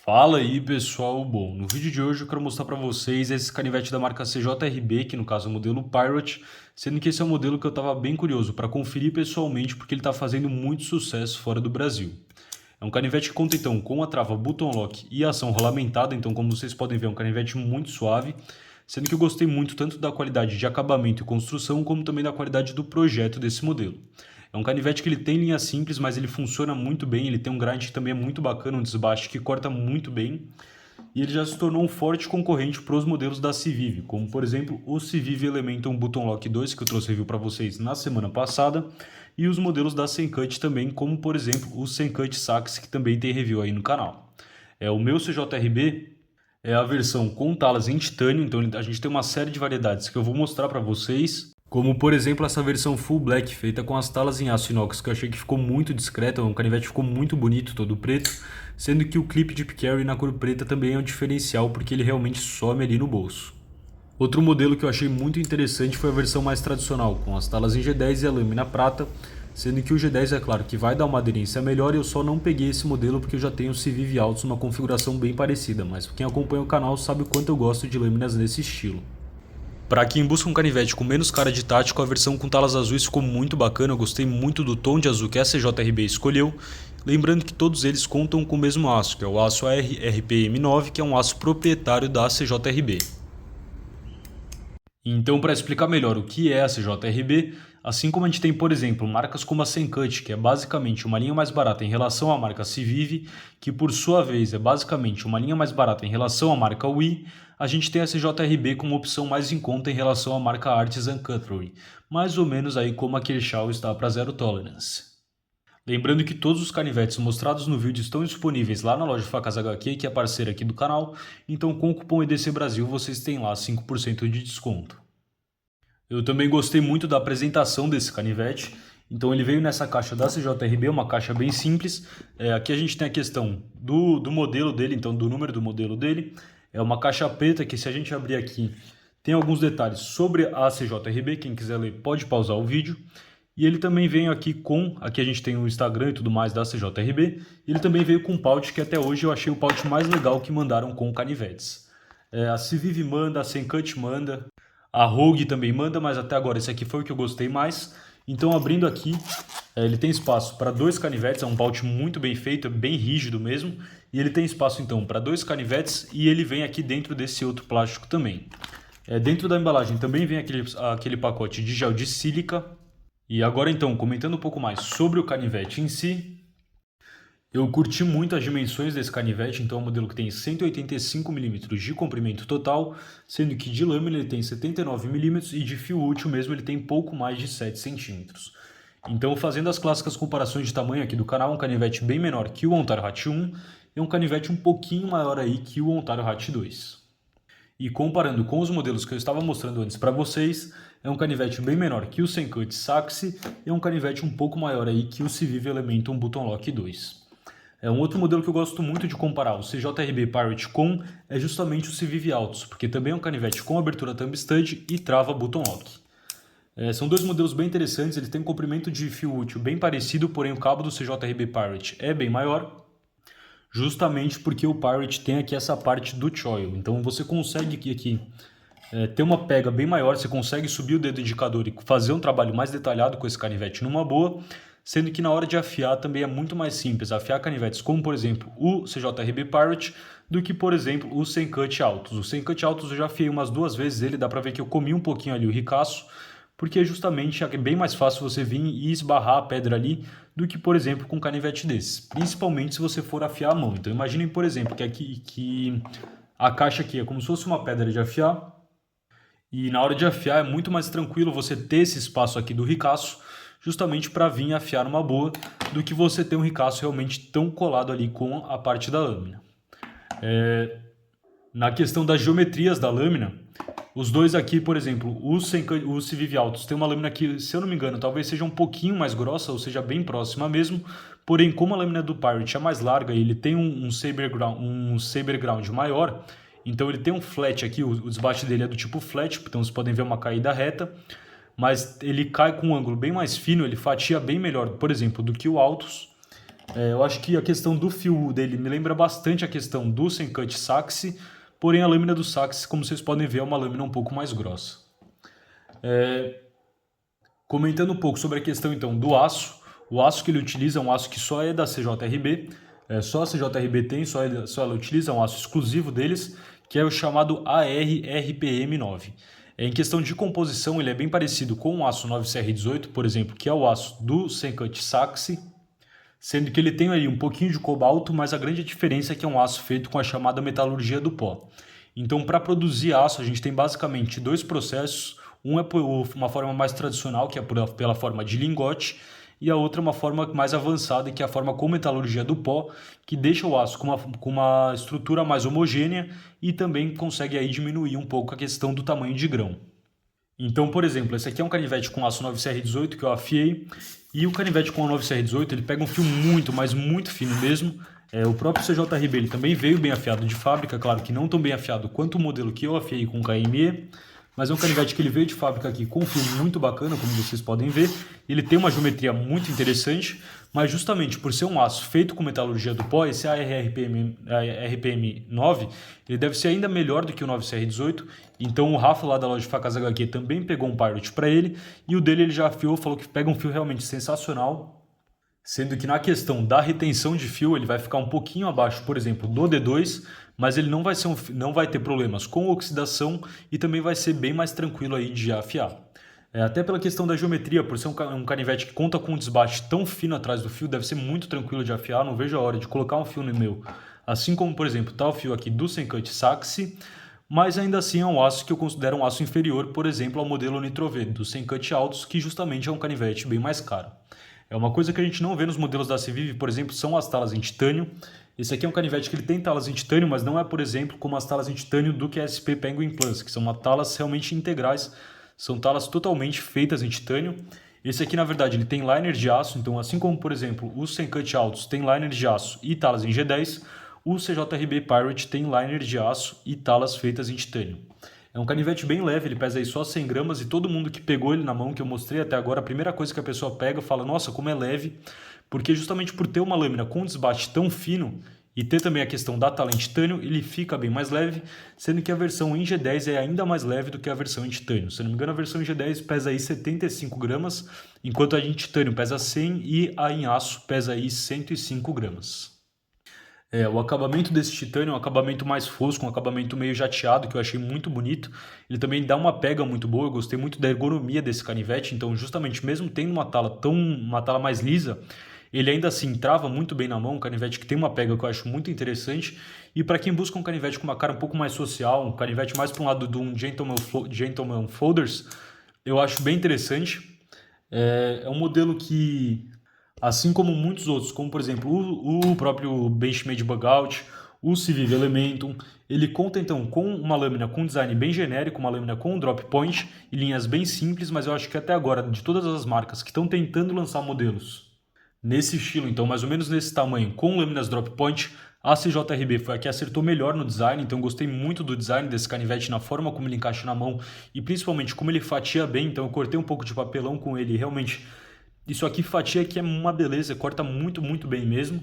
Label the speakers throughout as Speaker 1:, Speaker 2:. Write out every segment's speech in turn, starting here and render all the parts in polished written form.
Speaker 1: Fala aí pessoal, bom, no vídeo de hoje eu quero mostrar para vocês esse canivete da marca CJRB, que no caso é o modelo Pirate, sendo que esse é um modelo que eu estava bem curioso para conferir pessoalmente porque ele está fazendo muito sucesso fora do Brasil. É um canivete que conta então com a trava button lock e ação rolamentada, então como vocês podem ver é um canivete muito suave, sendo que eu gostei muito tanto da qualidade de acabamento e construção como também da qualidade do projeto desse modelo. É um canivete que ele tem linha simples, mas ele funciona muito bem, ele tem um grind que também é muito bacana, um desbaste que corta muito bem, e ele já se tornou um forte concorrente para os modelos da Civive, como por exemplo o Civive Elementon Button Lock 2, que eu trouxe review para vocês na semana passada, e os modelos da Sencut também, como por exemplo o Sencut Sax, que também tem review aí no canal. O meu CJRB é a versão com talas em titânio, então a gente tem uma série de variedades que eu vou mostrar para vocês, como por exemplo essa versão full black feita com as talas em aço inox, que eu achei que ficou muito discreta, o canivete ficou muito bonito, todo preto, sendo que o clip de carry na cor preta também é um diferencial porque ele realmente some ali no bolso. Outro modelo que eu achei muito interessante foi a versão mais tradicional, com as talas em G10 e a lâmina prata, sendo que o G10 é claro que vai dar uma aderência melhor, e eu só não peguei esse modelo porque eu já tenho o Civive Altos numa configuração bem parecida, mas quem acompanha o canal sabe o quanto eu gosto de lâminas nesse estilo. Para quem busca um canivete com menos cara de tático, a versão com talas azuis ficou muito bacana, eu gostei muito do tom de azul que a CJRB escolheu, lembrando que todos eles contam com o mesmo aço, que é o aço AR RPM9, que é um aço proprietário da CJRB. Então, para explicar melhor o que é a CJRB, assim como a gente tem, por exemplo, marcas como a Sencut, que é basicamente uma linha mais barata em relação à marca Civive, que por sua vez é basicamente uma linha mais barata em relação à marca Wii, a gente tem a CJRB como opção mais em conta em relação à marca Artisan Cutlery, mais ou menos aí como a Kershaw está para Zero Tolerance. Lembrando que todos os canivetes mostrados no vídeo estão disponíveis lá na loja Facas HQ, que é parceira aqui do canal, então com o cupom EDC Brasil vocês têm lá 5% de desconto. Eu também gostei muito da apresentação desse canivete, então ele veio nessa caixa da CJRB, uma caixa bem simples. Aqui a gente tem a questão do modelo dele, então do número do modelo dele. É uma caixa preta que, se a gente abrir aqui, tem alguns detalhes sobre a CJRB, quem quiser ler pode pausar o vídeo. E ele também vem aqui aqui a gente tem o Instagram e tudo mais da CJRB, e ele também veio com um pouch que até hoje eu achei o pouch mais legal que mandaram com canivetes. A Civive manda, a Sencut manda, a Rogue também manda, mas até agora esse aqui foi o que eu gostei mais. Então, abrindo aqui, ele tem espaço para dois canivetes, é um pouch muito bem feito, é bem rígido mesmo, e ele tem espaço então para dois canivetes, e ele vem aqui dentro desse outro plástico também. Dentro da embalagem também vem aquele pacote de gel de sílica. E agora então, comentando um pouco mais sobre o canivete em si, eu curti muito as dimensões desse canivete, então é um modelo que tem 185 mm de comprimento total, sendo que de lâmina ele tem 79 mm e de fio útil mesmo ele tem pouco mais de 7 cm. Então, fazendo as clássicas comparações de tamanho aqui do canal, um canivete bem menor que o Ontario Hat 1 e um canivete um pouquinho maior aí que o Ontario Hat 2. E comparando com os modelos que eu estava mostrando antes para vocês, é um canivete bem menor que o Sencut Saxe e é um canivete um pouco maior aí que o Civive Elementon Button Lock 2. Um outro modelo que eu gosto muito de comparar o CJRB Pirate com é justamente o Civive Altos, porque também é um canivete com abertura thumb stud e trava button lock. São dois modelos bem interessantes, eles têm um comprimento de fio útil bem parecido, porém o cabo do CJRB Pirate é bem maior, justamente porque o Pirate tem aqui essa parte do choil. Então você consegue aqui ter uma pega bem maior, você consegue subir o dedo indicador e fazer um trabalho mais detalhado com esse canivete numa boa, sendo que na hora de afiar também é muito mais simples afiar canivetes como, por exemplo, o CJRB Pirate, do que, por exemplo, o Sencut Altos. O Sencut Altos eu já afiei umas 2 vezes ele, dá pra ver que eu comi um pouquinho ali o ricaço, porque justamente é bem mais fácil você vir e esbarrar a pedra ali do que, por exemplo, com um canivete desses, principalmente se você for afiar a mão. Então imaginem, por exemplo, que a caixa aqui é como se fosse uma pedra de afiar, e na hora de afiar é muito mais tranquilo você ter esse espaço aqui do ricaço, justamente para vir afiar uma boa, do que você ter um ricaço realmente tão colado ali com a parte da lâmina. Na questão das geometrias da lâmina, os dois aqui, por exemplo, o Civive Altos tem uma lâmina que, se eu não me engano, talvez seja um pouquinho mais grossa, ou seja, bem próxima mesmo, porém, como a lâmina do Pirate é mais larga e ele tem um saber ground maior, então ele tem um flat aqui, o desbaste dele é do tipo flat, então vocês podem ver uma caída reta, mas ele cai com um ângulo bem mais fino, ele fatia bem melhor, por exemplo, do que o Altos. Eu acho que a questão do fio dele me lembra bastante a questão do Sencut Saxi, porém a lâmina do Saxi, como vocês podem ver, é uma lâmina um pouco mais grossa. Comentando um pouco sobre a questão então do aço, o aço que ele utiliza é um aço que só é da CJRB, só a CJRB tem, só ela utiliza, é um aço exclusivo deles, que é o chamado AR-RPM9. Em questão de composição, ele é bem parecido com o aço 9CR18, por exemplo, que é o aço do Sencut Saxi, sendo que ele tem aí um pouquinho de cobalto, mas a grande diferença é que é um aço feito com a chamada metalurgia do pó. Então, para produzir aço, a gente tem basicamente dois processos. Um é por uma forma mais tradicional, que é pela forma de lingote, e a outra é uma forma mais avançada, que é a forma com metalurgia do pó, que deixa o aço com uma estrutura mais homogênea e também consegue aí diminuir um pouco a questão do tamanho de grão. Então, por exemplo, esse aqui é um canivete com aço 9CR18 que eu afiei, e o canivete com o 9CR18 ele pega um fio muito, mas muito fino mesmo. O próprio CJRB ele também veio bem afiado de fábrica, claro que não tão bem afiado quanto o modelo que eu afiei com o KME, mas é um canivete que ele veio de fábrica aqui com um fio muito bacana, como vocês podem ver. Ele tem uma geometria muito interessante, mas justamente por ser um aço feito com metalurgia do pó, esse RPM9, ele deve ser ainda melhor do que o 9CR18. Então o Rafa lá da loja de facas HQ também pegou um Pirate para ele, e o dele ele já afiou, falou que pega um fio realmente sensacional. Sendo que na questão da retenção de fio, ele vai ficar um pouquinho abaixo, por exemplo, do D2, mas ele não vai ter problemas com oxidação e também vai ser bem mais tranquilo aí de afiar. Até pela questão da geometria, por ser um canivete que conta com um desbaste tão fino atrás do fio, deve ser muito tranquilo de afiar, não vejo a hora de colocar um fio no meu. Assim como, por exemplo, tá o fio aqui do Sencut Saxi, mas ainda assim é um aço que eu considero um aço inferior, por exemplo, ao modelo Nitro V do Sencut Altos, que justamente é um canivete bem mais caro. Uma coisa que a gente não vê nos modelos da Civivi, por exemplo, são as talas em titânio. Esse aqui é um canivete que ele tem talas em titânio, mas não é, por exemplo, como as talas em titânio do QSP Penguin Plus, que são talas realmente integrais, são talas totalmente feitas em titânio. Esse aqui, na verdade, ele tem liner de aço, então assim como, por exemplo, os Sencut Altos tem liner de aço e talas em G10, o CJRB Pirate tem liner de aço e talas feitas em titânio. É um canivete bem leve, ele pesa aí só 100 gramas e todo mundo que pegou ele na mão, que eu mostrei até agora, a primeira coisa que a pessoa pega fala, nossa, como é leve, porque justamente por ter uma lâmina com desbaste tão fino e ter também a questão da tala em titânio, ele fica bem mais leve, sendo que a versão em G10 é ainda mais leve do que a versão em titânio. Se não me engano, a versão em G10 pesa aí 75 gramas, enquanto a em titânio pesa 100 e a em aço pesa aí 105 gramas. O acabamento desse titânio é um acabamento mais fosco, um acabamento meio jateado, que eu achei muito bonito. Ele também dá uma pega muito boa, eu gostei muito da ergonomia desse canivete, então justamente mesmo tendo uma tala mais lisa, ele ainda assim trava muito bem na mão, um canivete que tem uma pega que eu acho muito interessante. E para quem busca um canivete com uma cara um pouco mais social, um canivete mais para um lado de um Gentleman Folders, eu acho bem interessante. É um modelo que, assim como muitos outros, como por exemplo o próprio Benchmade Bugout, o Civivi Elementum, ele conta então com uma lâmina com design bem genérico, uma lâmina com drop point e linhas bem simples, mas eu acho que até agora, de todas as marcas que estão tentando lançar modelos nesse estilo, então mais ou menos nesse tamanho, com lâminas drop point, a CJRB foi a que acertou melhor no design, então gostei muito do design desse canivete, na forma como ele encaixa na mão e principalmente como ele fatia bem, então eu cortei um pouco de papelão com ele, realmente isso aqui fatia que é uma beleza, corta muito, muito bem mesmo.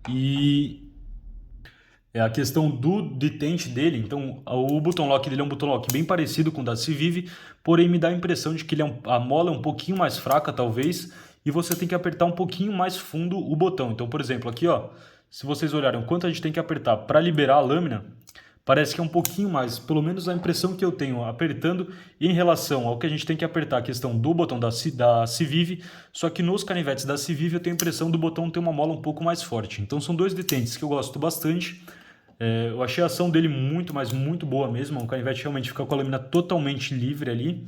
Speaker 1: E a questão do detente dele, então o button lock dele é um button lock bem parecido com o da Civivi, porém me dá a impressão de que a mola é um pouquinho mais fraca talvez, e você tem que apertar um pouquinho mais fundo o botão. Então, por exemplo, aqui ó, se vocês olharem o quanto a gente tem que apertar para liberar a lâmina, parece que é um pouquinho mais, pelo menos a impressão que eu tenho apertando em relação ao que a gente tem que apertar, a questão do botão da Civivi, só que nos canivetes da Civivi eu tenho a impressão do botão ter uma mola um pouco mais forte. Então são dois detentes que eu gosto bastante. Eu achei a ação dele muito, mas muito boa mesmo, um canivete realmente fica com a lâmina totalmente livre ali.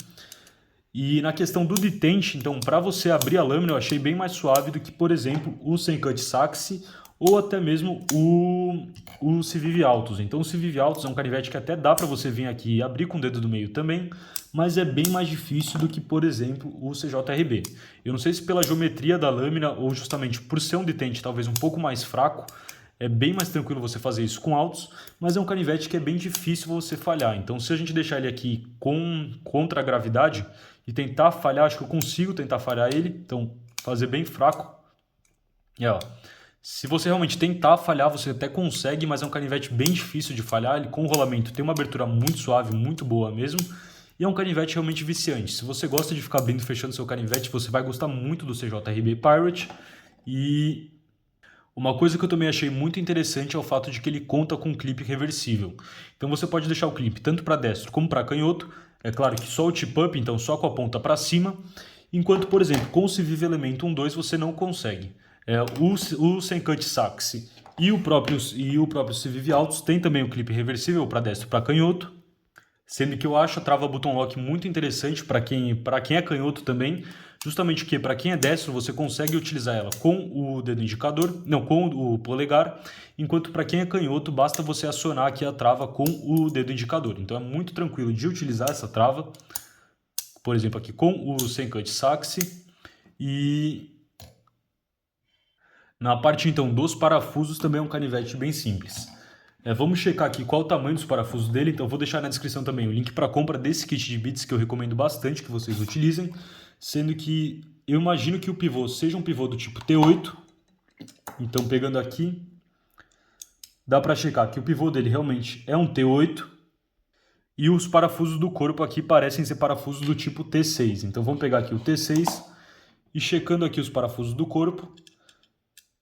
Speaker 1: E na questão do detente, então para você abrir a lâmina eu achei bem mais suave do que, por exemplo, o Sencut Saxi ou até mesmo o Civivi Altos. Então o Civivi Altos é um canivete que até dá para você vir aqui e abrir com o dedo do meio também, mas é bem mais difícil do que, por exemplo, o CJRB. Eu não sei se pela geometria da lâmina ou justamente por ser um detente talvez um pouco mais fraco, é bem mais tranquilo você fazer isso com altos, mas é um canivete que é bem difícil você falhar. Então se a gente deixar ele aqui contra a gravidade e tentar falhar, acho que eu consigo tentar falhar ele, então fazer bem fraco. E ó, Se você realmente tentar falhar, você até consegue, mas é um canivete bem difícil de falhar. Ele com o rolamento tem uma abertura muito suave, muito boa mesmo. E é um canivete realmente viciante. Se você gosta de ficar abrindo e fechando seu canivete, você vai gostar muito do CJRB Pirate. E uma coisa que eu também achei muito interessante é o fato de que ele conta com um clipe reversível. Então você pode deixar o clipe tanto para destro como para canhoto. É claro que só o tip-up, então só com a ponta para cima. Enquanto, por exemplo, com o Civive Elemento 1.2 você não consegue. O Sencut Saxe e o próprio Civive Altos tem também o clipe reversível para destro e para canhoto. Sendo que eu acho a trava button lock muito interessante para quem é canhoto também, justamente porque para quem é destro você consegue utilizar ela com o dedo indicador, não, com o polegar, enquanto para quem é canhoto basta você acionar aqui a trava com o dedo indicador. Então é muito tranquilo de utilizar essa trava, por exemplo aqui com o Sencut Saxe. E na parte então dos parafusos também é um canivete bem simples. Vamos checar aqui qual o tamanho dos parafusos dele, então eu vou deixar na descrição também o link para compra desse kit de bits que eu recomendo bastante que vocês utilizem, sendo que eu imagino que o pivô seja um pivô do tipo T8, então pegando aqui, dá para checar que o pivô dele realmente é um T8, e os parafusos do corpo aqui parecem ser parafusos do tipo T6, então vamos pegar aqui o T6, e checando aqui os parafusos do corpo,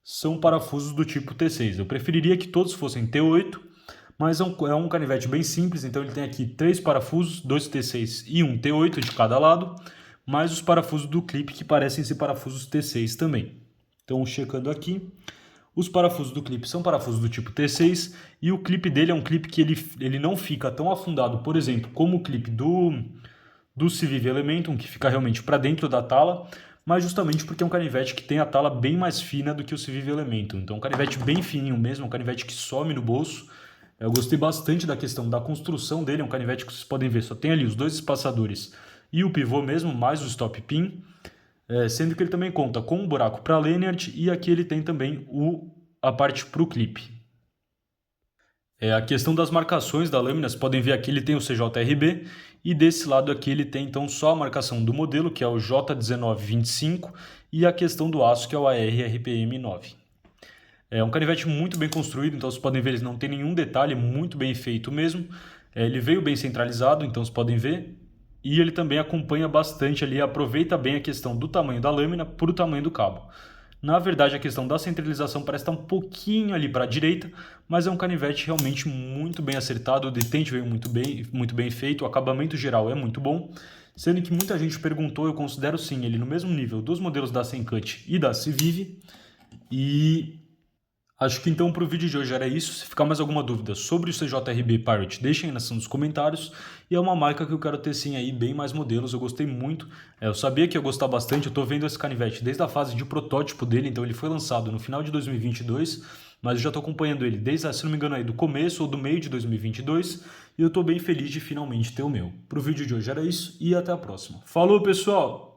Speaker 1: são parafusos do tipo T6. Eu preferiria que todos fossem T8, mas é um canivete bem simples, então ele tem aqui 3 parafusos, 2 T6 e um T8 de cada lado, mais os parafusos do clipe que parecem ser parafusos T6 também. Então, checando aqui, os parafusos do clipe são parafusos do tipo T6 e o clipe dele é um clipe que ele não fica tão afundado, por exemplo, como o clipe do Civive Elementum, que fica realmente para dentro da tala, mas justamente porque é um canivete que tem a tala bem mais fina do que o Civive Elementum. Então, um canivete bem fininho mesmo, um canivete que some no bolso. Eu gostei bastante da questão da construção dele, é um canivete que vocês podem ver, só tem ali os 2 espaçadores e o pivô mesmo, mais o stop pin, sendo que ele também conta com um buraco para lanyard e aqui ele tem também a parte para o clipe. A questão das marcações da lâmina, vocês podem ver aqui ele tem o CJRB e desse lado aqui ele tem então só a marcação do modelo, que é o J1925, e a questão do aço, que é o AR-RPM9. É um canivete muito bem construído, então vocês podem ver, ele não tem nenhum detalhe, muito bem feito mesmo. Ele veio bem centralizado, então vocês podem ver, e ele também acompanha bastante ali, aproveita bem a questão do tamanho da lâmina para o tamanho do cabo. Na verdade, a questão da centralização parece estar um pouquinho ali para a direita, mas é um canivete realmente muito bem acertado, o detente veio muito bem feito, o acabamento geral é muito bom, sendo que muita gente perguntou, eu considero sim ele no mesmo nível dos modelos da Sencut e da Civive, e acho que então para o vídeo de hoje era isso. Se ficar mais alguma dúvida sobre o CJRB Pirate, deixem aí na seção dos comentários. E é uma marca que eu quero ter sim aí bem mais modelos, eu gostei muito. Eu sabia que ia gostar bastante, eu estou vendo esse canivete desde a fase de protótipo dele, então ele foi lançado no final de 2022, mas eu já estou acompanhando ele desde, se não me engano, aí do começo ou do meio de 2022, e eu estou bem feliz de finalmente ter o meu. Para o vídeo de hoje era isso, e até a próxima. Falou, pessoal!